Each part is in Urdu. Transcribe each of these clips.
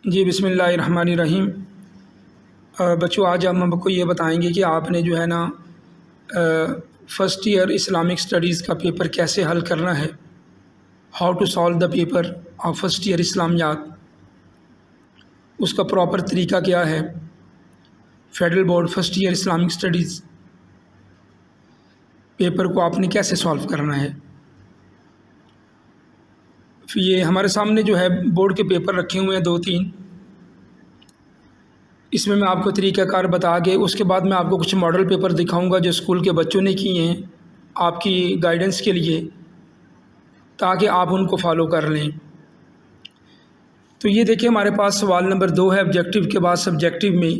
جی بسم اللہ الرحمن الرحیم۔ بچوں آج ہم آپ کو یہ بتائیں گے کہ آپ نے جو ہے نا فرسٹ ایئر اسلامک اسٹڈیز کا پیپر کیسے حل کرنا ہے، how to solve the paper of first year اسلامیات، اس کا پراپر طریقہ کیا ہے۔ Federal board first year Islamic studies paper کو آپ نے کیسے سالو کرنا ہے۔ یہ ہمارے سامنے جو ہے بورڈ کے پیپر رکھے ہوئے ہیں 2-3، اس میں آپ کو طریقہ کار بتا کے اس کے بعد میں آپ کو کچھ ماڈل پیپر دکھاؤں گا جو اسکول کے بچوں نے کیے ہیں آپ کی گائیڈنس کے لیے، تاکہ آپ ان کو فالو کر لیں۔ تو یہ دیکھیں ہمارے پاس سوال نمبر 2 ہے، آبجیکٹیو کے بعد سبجیکٹیو میں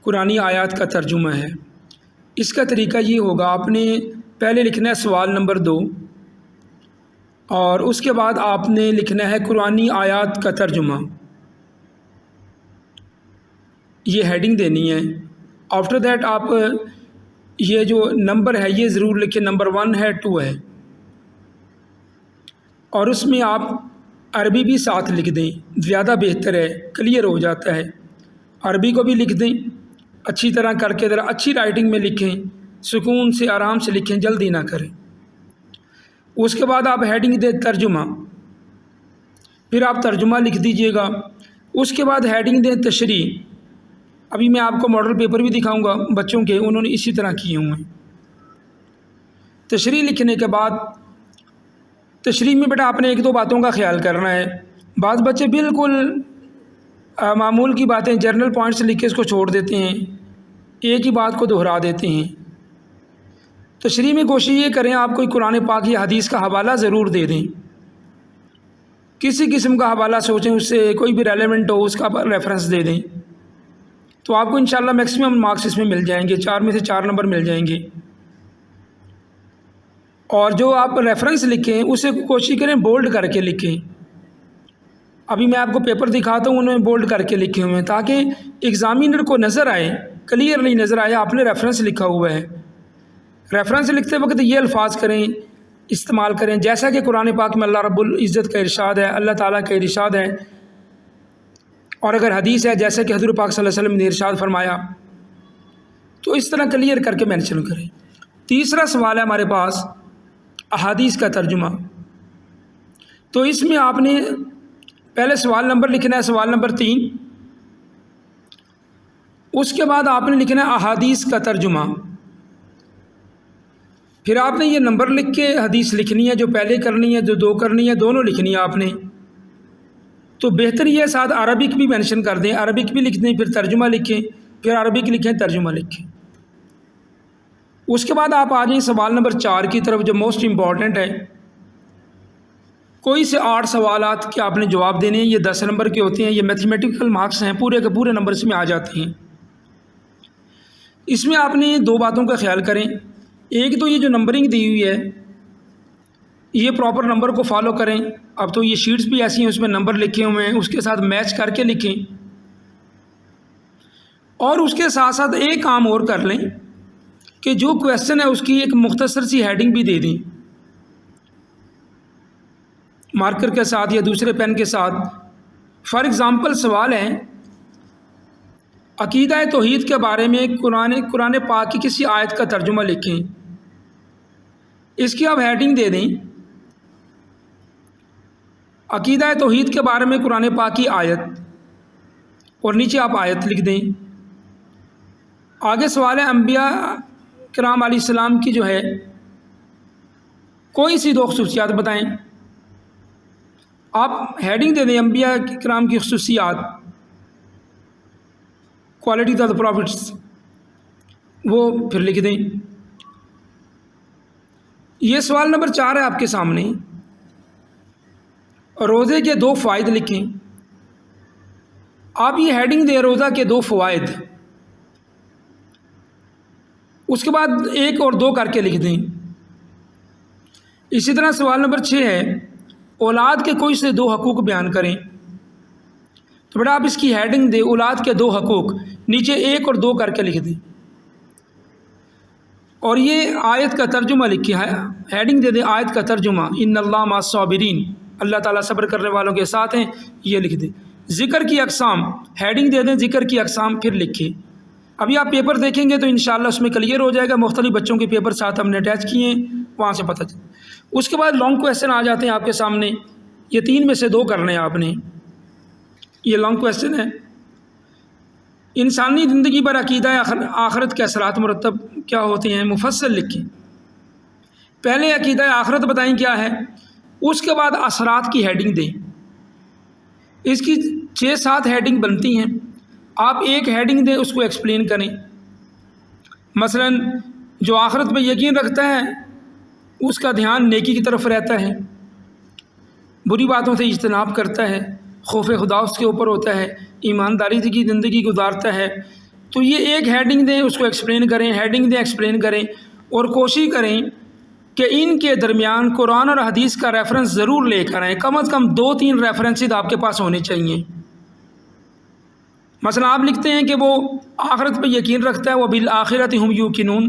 قرآنی آیات کا ترجمہ ہے۔ اس کا طریقہ یہ ہوگا، آپ نے پہلے لکھنا ہے سوال نمبر 2 اور اس کے بعد آپ نے لکھنا ہے قرآنی آیات کا ترجمہ، یہ ہیڈنگ دینی ہے۔ آفٹر دیٹ آپ یہ جو نمبر ہے یہ ضرور لکھیں، نمبر 1 ہے 2 ہے، اور اس میں آپ عربی بھی ساتھ لکھ دیں، زیادہ بہتر ہے، کلیئر ہو جاتا ہے۔ عربی کو بھی لکھ دیں اچھی طرح کر کے، ذرا اچھی رائٹنگ میں لکھیں، سکون سے آرام سے لکھیں، جلدی نہ کریں۔ اس کے بعد آپ ہیڈنگ دیں ترجمہ، پھر آپ ترجمہ لکھ دیجئے گا۔ اس کے بعد ہیڈنگ دیں تشریح۔ ابھی میں آپ کو ماڈل پیپر بھی دکھاؤں گا بچوں کے، انہوں نے اسی طرح کیے ہوئے ہیں۔ تشریح لکھنے کے بعد تشریح میں بیٹا آپ نے 1-2 باتوں کا خیال کرنا ہے۔ بعض بچے بالکل معمول کی باتیں جرنل پوائنٹس لکھ کے اس کو چھوڑ دیتے ہیں، ایک ہی بات کو دہرا دیتے ہیں۔ تشریح میں کوشش یہ کریں آپ کوئی قرآن پاک یا حدیث کا حوالہ ضرور دے دیں، کسی قسم کا حوالہ سوچیں، اس سے کوئی بھی ریلیونٹ ہو اس کا ریفرنس دے دیں، تو آپ کو انشاءاللہ میکسیمم مارکس اس میں مل جائیں گے، 4 میں سے 4 نمبر مل جائیں گے۔ اور جو آپ ریفرنس لکھیں اسے کوشش کریں بولڈ کر کے لکھیں۔ ابھی میں آپ کو پیپر دکھاتا ہوں، انہوں نے بولڈ کر کے لکھے ہوئے ہیں تاکہ ایگزامینر کو نظر آئے، کلیئرلی نظر آئے آپ نے ریفرنس لکھا ہوا ہے۔ ریفرنس لکھتے وقت یہ الفاظ کریں، استعمال کریں جیسا کہ قرآن پاک میں اللہ رب العزت کا ارشاد ہے، اللہ تعالیٰ کا ارشاد ہے، اور اگر حدیث ہے جیسے کہ حضور پاک صلی اللہ علیہ وسلم نے ارشاد فرمایا، تو اس طرح کلیئر کر کے مینشن کریں۔ تیسرا سوال ہے ہمارے پاس احادیث کا ترجمہ، تو اس میں آپ نے پہلے سوال نمبر لکھنا ہے، سوال نمبر 3، اس کے بعد آپ نے لکھنا ہے احادیث کا ترجمہ، پھر آپ نے یہ نمبر لکھ کے حدیث لکھنی ہے، جو پہلے کرنی ہے، جو 2 کرنی ہے، دونوں لکھنی ہے آپ نے۔ تو بہتر یہ ساتھ عربک بھی مینشن کر دیں، عربک بھی لکھ دیں، پھر ترجمہ لکھیں، پھر عربک لکھیں، ترجمہ لکھیں۔ اس کے بعد آپ آ جائیں سوال نمبر 4 کی طرف، جو موسٹ امپورٹنٹ ہے۔ کوئی سے 8 سوالات کے آپ نے جواب دینے ہیں، یہ 10 نمبر کے ہوتے ہیں، یہ میتھمیٹیکل مارکس ہیں، پورے کے پورے نمبر اس میں آ جاتے ہیں۔ اس میں آپ نے 2 باتوں کا خیال کریں، ایک تو یہ جو نمبرنگ دی ہوئی ہے یہ پراپر نمبر کو فالو کریں۔ اب تو یہ شیٹس بھی ایسی ہیں، اس میں نمبر لکھے ہوئے ہیں، اس کے ساتھ میچ کر کے لکھیں، اور اس کے ساتھ ساتھ ایک کام اور کر لیں کہ جو کویسچن ہے اس کی ایک مختصر سی ہیڈنگ بھی دے دیں، مارکر کے ساتھ یا دوسرے پین کے ساتھ۔ فار ایگزامپل سوال ہے عقیدہ توحید کے بارے میں قرآن پاک کی کسی آیت کا ترجمہ لکھیں، اس کی آپ ہیڈنگ دے دیں عقیدہ توحید کے بارے میں قرآن پاک کی آیت، اور نیچے آپ آیت لکھ دیں۔ آگے سوال ہے انبیاء کرام علیہ السلام کی جو ہے کوئی سی 2 خصوصیات بتائیں، آپ ہیڈنگ دے دیں انبیاء کرام کی خصوصیات، کوالٹی آف دا پروفٹس، وہ پھر لکھ دیں۔ یہ سوال نمبر 4 ہے آپ کے سامنے، روزے کے 2 فوائد لکھیں، آپ یہ ہیڈنگ دیں روزہ کے 2 فوائد، اس کے بعد 1 اور 2 کر کے لکھ دیں۔ اسی طرح سوال نمبر 6 ہے اولاد کے کوئی سے 2 حقوق بیان کریں، تو بیٹا آپ اس کی ہیڈنگ دیں اولاد کے 2 حقوق، نیچے 1 اور 2 کر کے لکھ دیں، اور یہ آیت کا ترجمہ لکھیں، ہیڈنگ دے دیں آیت کا ترجمہ، ان اللہ مع الصابرین، اللہ تعالیٰ صبر کرنے والوں کے ساتھ ہیں، یہ لکھ دیں۔ ذکر کی اقسام ہیڈنگ دے دیں، ذکر کی اقسام پھر لکھیں۔ ابھی آپ پیپر دیکھیں گے تو انشاءاللہ اس میں کلیئر ہو جائے گا، مختلف بچوں کے پیپر ساتھ ہم نے اٹیچ کیے ہیں، وہاں سے پتہ چلے۔ اس کے بعد لانگ کویسچن آ جاتے ہیں آپ کے سامنے، یہ 3 میں سے 2 کرنے ہیں آپ نے۔ یہ لانگ کویسچن ہے، انسانی زندگی پر عقیدہ آخرت کے اثرات مرتب کیا ہوتے ہیں، مفصل لکھیں۔ پہلے عقیدہ آخرت بتائیں کیا ہے، اس کے بعد اثرات کی ہیڈنگ دیں۔ اس کی 6-7 ہیڈنگ بنتی ہیں، آپ ایک ہیڈنگ دیں، اس کو ایکسپلین کریں۔ مثلا جو آخرت پہ یقین رکھتا ہے اس کا دھیان نیکی کی طرف رہتا ہے، بری باتوں سے اجتناب کرتا ہے، خوف خدا اس کے اوپر ہوتا ہے، ایمانداری کی زندگی گزارتا ہے۔ تو یہ ایک ہیڈنگ دیں، اس کو ایکسپلین کریں، ہیڈنگ دیں، ایکسپلین کریں، اور کوشش کریں کہ ان کے درمیان قرآن اور حدیث کا ریفرنس ضرور لے کر آئیں، کم از کم 2-3 ریفرنسز آپ کے پاس ہونے چاہیے۔ مثلا آپ لکھتے ہیں کہ وہ آخرت پہ یقین رکھتا ہے، وہ بالآخرۃ ہم یوقنون،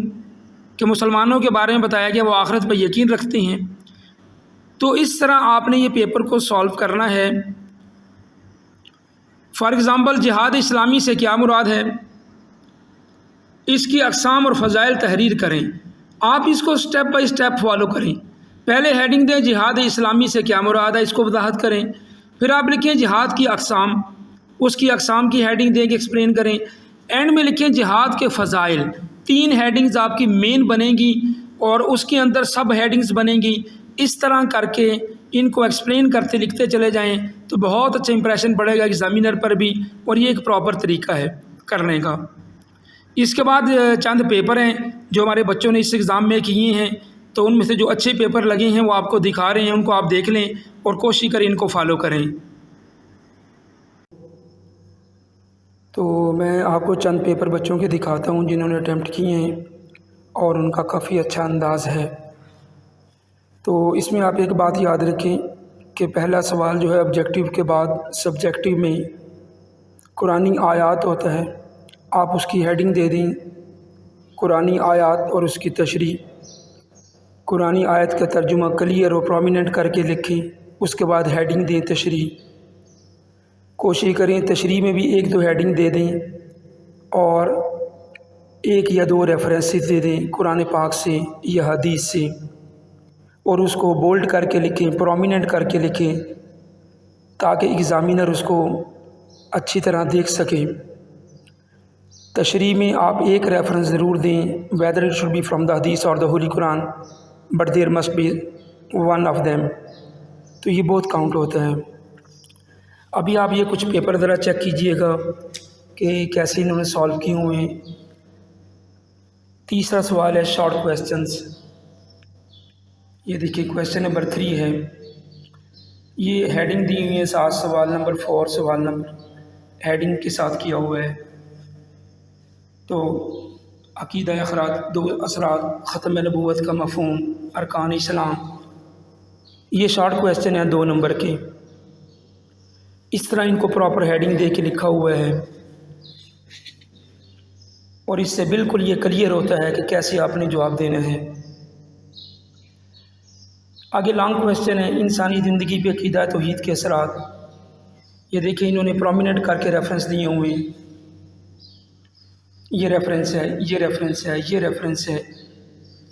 کہ مسلمانوں کے بارے میں بتایا گیا وہ آخرت پہ یقین رکھتے ہیں۔ تو اس طرح آپ نے یہ پیپر کو سالو کرنا ہے۔ فار ایگزامپل جہاد اسلامی سے کیا مراد ہے، اس کی اقسام اور فضائل تحریر کریں۔ آپ اس کو سٹیپ بائی سٹیپ فالو کریں۔ پہلے ہیڈنگ دیں جہاد اسلامی سے کیا مراد ہے، اس کو وضاحت کریں۔ پھر آپ لکھیں جہاد کی اقسام، اس کی اقسام کی ہیڈنگ دیں کہ ایکسپلین کریں۔ اینڈ میں لکھیں جہاد کے فضائل۔ 3 ہیڈنگز آپ کی مین بنیں گی اور اس کے اندر سب ہیڈنگز بنیں گی۔ اس طرح کر کے ان کو ایکسپلین کرتے لکھتے چلے جائیں تو بہت اچھا امپریشن پڑے گا ایگزامینر پر بھی، اور یہ ایک پراپر طریقہ ہے کرنے کا۔ اس کے بعد چند پیپر ہیں جو ہمارے بچوں نے اس ایگزام میں کیے ہیں، تو ان میں سے جو اچھے پیپر لگے ہیں وہ آپ کو دکھا رہے ہیں، ان کو آپ دیکھ لیں اور کوشش کریں ان کو فالو کریں۔ تو میں آپ کو چند پیپر بچوں کے دکھاتا ہوں جنہوں نے اٹیمپٹ کیے ہیں اور ان کا کافی اچھا انداز ہے۔ تو اس میں آپ ایک بات یاد رکھیں کہ پہلا سوال جو ہے آبجیکٹیو کے بعد سبجیکٹیو میں قرآنی آیات ہوتا ہے، آپ اس کی ہیڈنگ دے دیں قرآنی آیات اور اس کی تشریح۔ قرآنی آیت کا ترجمہ کلیئر اور پرومیننٹ کر کے لکھیں، اس کے بعد ہیڈنگ دیں تشریح۔ کوشش کریں تشریح میں بھی 1-2 ہیڈنگ دے دیں اور 1 یا 2 ریفرنسز دے دیں قرآن پاک سے یا حدیث سے، اور اس کو بولڈ کر کے لکھیں، پرومیننٹ کر کے لکھیں تاکہ ایگزامینر اس کو اچھی طرح دیکھ سکیں۔ تشریح میں آپ 1 ریفرنس ضرور دیں، whether it should be from the hadith or the holy Quran, but there must be one of them۔ تو یہ بہت کاؤنٹ ہوتا ہے۔ ابھی آپ یہ کچھ پیپر ذرا چیک کیجئے گا کہ کیسے انہوں نے سالو کیے ہوئے ہیں۔ تیسرا سوال ہے شارٹ کویسچنز۔ یہ دیکھیے کویسچن نمبر 3 ہے، یہ ہیڈنگ دی ہوئی ہے 7 سوال نمبر 4 سوال نمبر ہیڈنگ کے ساتھ کیا ہوا ہے۔ تو عقیدہ اثرات، ختم نبوت کا مفہوم، ارکان اسلام، یہ شارٹ کویسچن ہیں 2 نمبر کے۔ اس طرح ان کو پراپر ہیڈنگ دے کے لکھا ہوا ہے، اور اس سے بالکل یہ کلیئر ہوتا ہے کہ کیسے آپ نے جواب دینا ہے۔ آگے لانگ کویسچن ہے انسانی زندگی پہ عقیدہ توحید کے اثرات۔ یہ دیکھیں انہوں نے پرومیننٹ کر کے ریفرنس دیے ہوئے ہیں، یہ ریفرنس ہے، یہ ریفرنس ہے، یہ ریفرنس ہے،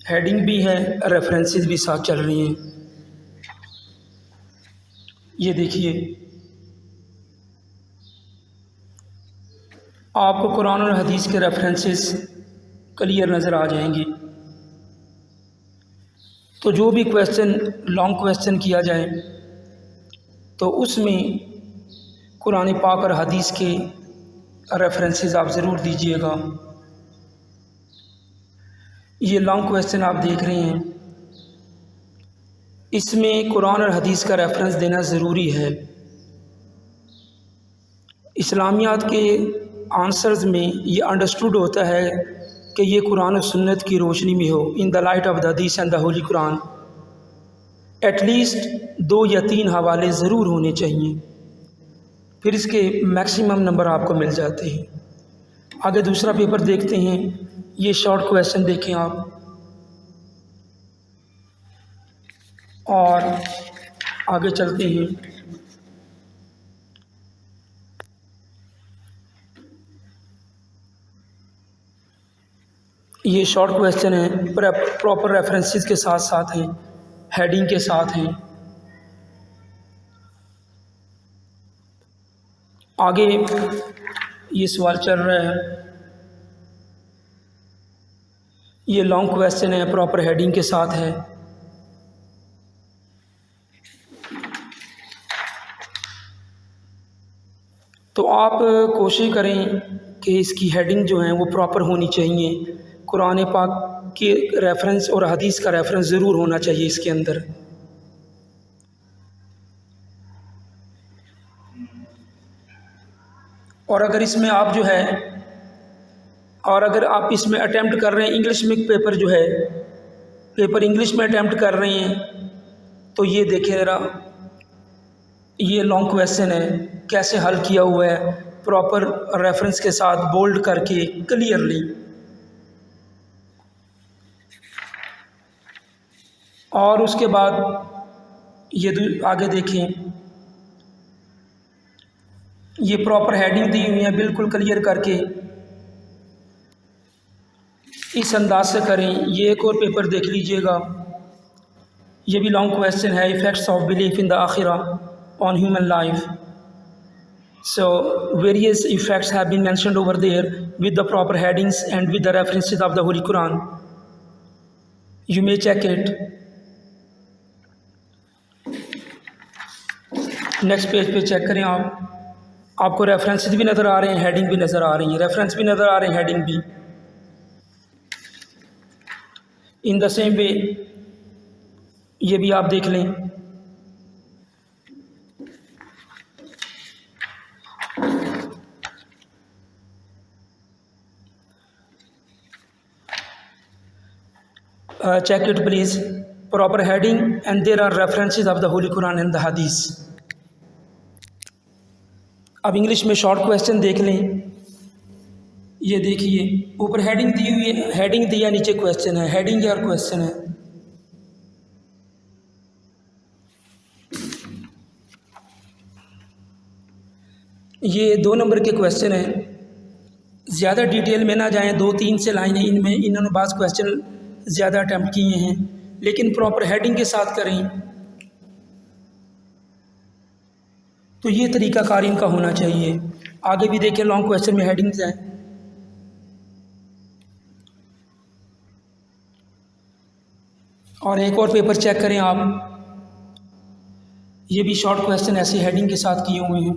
ہیڈنگ بھی ہے، ریفرنسز بھی ساتھ چل رہی ہیں۔ یہ دیکھیے آپ کو قرآن اور حدیث کے ریفرنسز کلیئر نظر آ جائیں گے۔ تو جو بھی کویسچن لانگ کویسچن کیا جائے تو اس میں قرآن پاک اور حدیث کے ریفرنسز آپ ضرور دیجئے گا۔ یہ لانگ کویسچن آپ دیکھ رہے ہیں، اس میں قرآن اور حدیث کا ریفرنس دینا ضروری ہے۔ اسلامیات کے آنسرز میں یہ انڈرسٹوڈ ہوتا ہے کہ یہ قرآن و سنت کی روشنی میں ہو، ان دا لائٹ آف دا حدیث اینڈ دا ہولی قرآن۔ ایٹ لیسٹ 2 یا 3 حوالے ضرور ہونے چاہیے، پھر اس کے میکسیمم نمبر آپ کو مل جاتے ہیں۔ آگے دوسرا پیپر دیکھتے ہیں، یہ شارٹ کویسچن دیکھیں آپ، اور آگے چلتے ہیں۔ یہ شارٹ کویسچن ہیں، پراپر ریفرنسز کے ساتھ ساتھ ہیں، ہیڈنگ کے ساتھ ہیں۔ آگے یہ سوال چل رہا ہے، یہ لانگ کویسچن ہے، پراپر ہیڈنگ کے ساتھ ہے۔ تو آپ کوشش کریں کہ اس کی ہیڈنگ جو ہیں وہ پراپر ہونی چاہیے، قرآن پاک کے ریفرنس اور حدیث کا ریفرنس ضرور ہونا چاہیے اس کے اندر۔ اور اگر اس میں آپ جو ہے اگر آپ اس میں اٹیمپٹ کر رہے ہیں انگلش میں پیپر جو ہے، پیپر انگلش میں اٹیمپٹ کر رہے ہیں، تو یہ دیکھیں ذرا، یہ لانگ کویسچن ہے، کیسے حل کیا ہوا ہے، پراپر ریفرنس کے ساتھ بولڈ کر کے کلیئرلی۔ اور اس کے بعد یہ آگے دیکھیں، یہ پراپر ہیڈنگ دی ہوئی ہے، بالکل کلیئر کر کے اس انداز سے کریں۔ یہ ایک اور پیپر دیکھ لیجئے گا، یہ بھی لانگ کویسچن ہے، effects of belief in the آخرہ on human life. So various effects have been mentioned over there with the proper headings and with the references of the Holy Quran. You may check it. Next page پہ چیک کریں آپ کو ریفرنسز بھی نظر آ رہے ہیں، ہیڈنگ بھی نظر آ رہی ہیں، ریفرنس بھی نظر آ رہے ہیں، ہیڈنگ بھی۔ ان دا سیم وے یہ بھی آپ دیکھ لیں۔ check it please, proper heading and there are references of the Holy Quran and the Hadith۔ اب انگلش میں شارٹ کویسچن دیکھ لیں، یہ دیکھیے اوپر ہیڈنگ دی ہوئی ہے، ہیڈنگ دیا نیچے کویسچن ہے، ہیڈنگ ہے اور کویسچن ہے۔ یہ 2 نمبر کے کویسچن ہیں، زیادہ ڈیٹیل میں نہ جائیں، 2-3 سے لائنیں ان میں انہوں نے بعض کویسچن زیادہ اٹیمپٹ کیے ہیں، لیکن پراپر ہیڈنگ کے ساتھ کریں تو یہ طریقہ کار ان کا ہونا چاہیے۔ آگے بھی دیکھیں، لانگ کویسچن میں ہیڈنگز ہیں۔ اور ایک اور پیپر چیک کریں آپ، یہ بھی شارٹ کویسچن ایسے ہیڈنگ کے ساتھ کیے ہوئے ہیں۔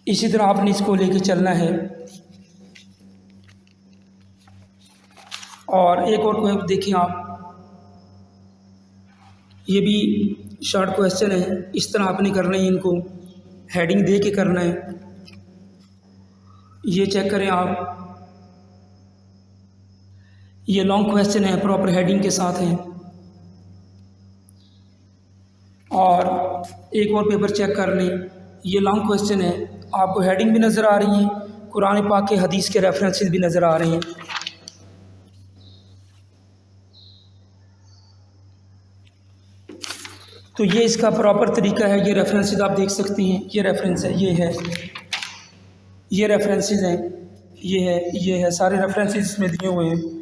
اسی طرح آپ نے اس کو لے کے چلنا ہے۔ اور ایک اور کو دیکھیں آپ، یہ بھی شارٹ کویسچن ہے، اس طرح آپ نے کرنا ہے، ان کو ہیڈنگ دے کے کرنا ہے۔ یہ چیک کریں آپ، یہ لانگ کویسچن ہے، پراپر ہیڈنگ کے ساتھ ہیں۔ اور ایک اور پیپر چیک کر لیں، یہ لانگ کویسچن ہے، آپ کو ہیڈنگ بھی نظر آ رہی ہے، قرآن پاک کے حدیث کے ریفرنسز بھی نظر آ رہے ہیں۔ تو یہ اس کا پراپر طریقہ ہے، یہ ریفرنسز آپ دیکھ سکتی ہیں، یہ ریفرنس ہے، یہ ریفرنسز ہیں، یہ ہے، سارے ریفرنسز اس میں دیے ہوئے ہیں۔